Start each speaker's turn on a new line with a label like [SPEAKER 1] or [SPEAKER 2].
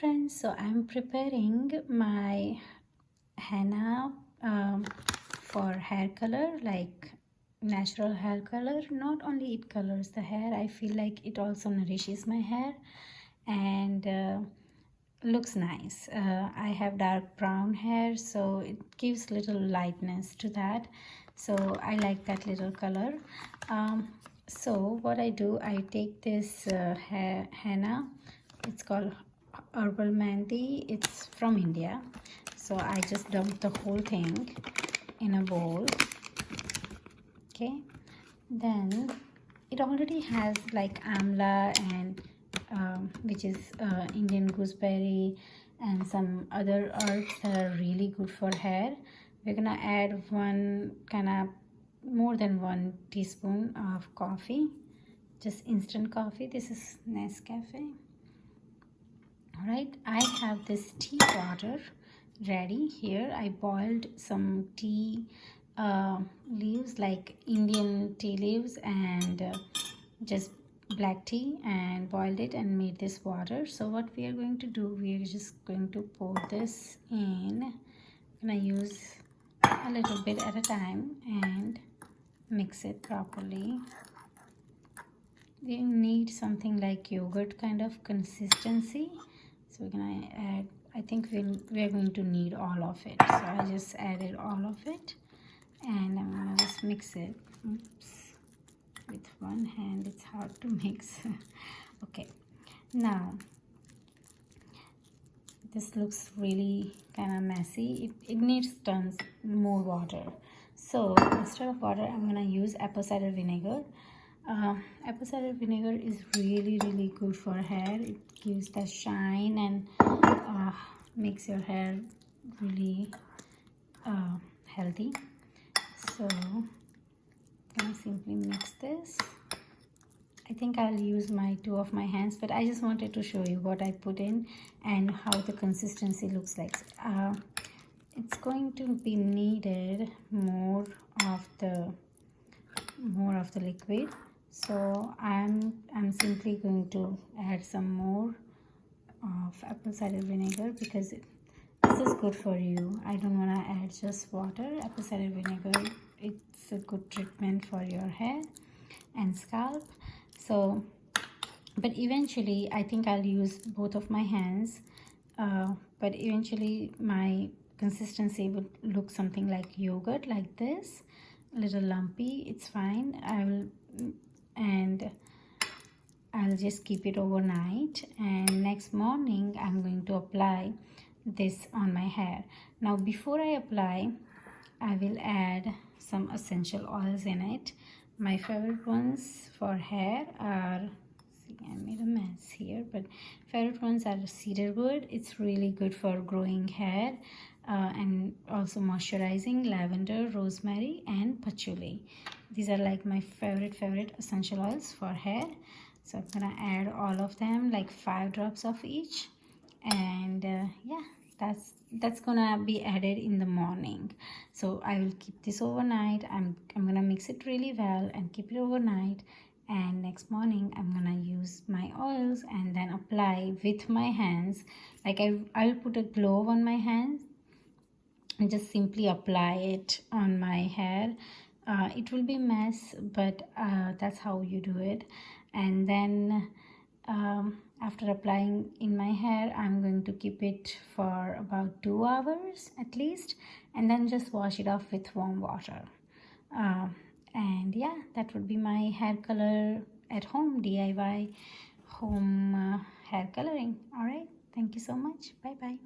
[SPEAKER 1] friends, so I'm preparing my henna for hair color, like natural hair color. Not only it colors the hair, I feel like it also nourishes my hair and looks nice. I have dark brown hair, so it gives little lightness to that, so I like that little color. So what I do, I take this henna. It's called herbal mehndi. It's from India, so I just dump the whole thing in a bowl. Okay, then it already has like amla and which is Indian gooseberry and some other herbs that are really good for hair. We're gonna add more than 1 teaspoon of coffee, just instant coffee. This is Nescafe. All right, I have this tea water ready here. I boiled some tea leaves, like Indian tea leaves, and just black tea, and boiled it and made this water. So what we are going to do, we are just going to pour this in. I'm gonna use a little bit at a time and mix it properly. We need something like yogurt kind of consistency, so we're gonna add, I think we're going to need all of it, so I just added all of it and I'm gonna just mix it. Oops, with one hand it's hard to mix. Okay, now this looks really kind of messy. It needs tons more water, so instead of water I'm gonna use apple cider vinegar. Apple cider vinegar is really good for hair. It gives that shine and makes your hair really healthy. So I'm gonna simply mix this. I think I'll use two of my hands, but I just wanted to show you what I put in and how the consistency looks like. It's going to be needed more of the liquid, so I'm simply going to add some more of apple cider vinegar because this is good for you. I don't want to add just water. Apple cider vinegar, it's a good treatment for your hair and scalp. So but eventually I think I'll use both of my hands, but eventually my consistency would look something like yogurt, like this, a little lumpy. It's fine. I'll just keep it overnight, and next morning I'm going to apply this on my hair. Now before I apply, I will add some essential oils in it. My favorite ones for hair are, I made a mess here, but favorite ones are cedar wood. It's really good for growing hair and also moisturizing. Lavender, rosemary, and patchouli. These are like my favorite essential oils for hair. So I'm gonna add all of them, like 5 drops of each, and yeah, that's gonna be added in the morning. So I will keep this overnight. I'm gonna mix it really well and keep it overnight, and next morning I'm gonna use my oils and then apply with my hands. Like I'll put a glove on my hands and just simply apply it on my hair. It will be a mess, but that's how you do it. And then after applying in my hair, I'm going to keep it for about 2 hours at least, and then just wash it off with warm water. And yeah, that would be my hair color at home, DIY home hair coloring. All right, thank you so much. Bye bye.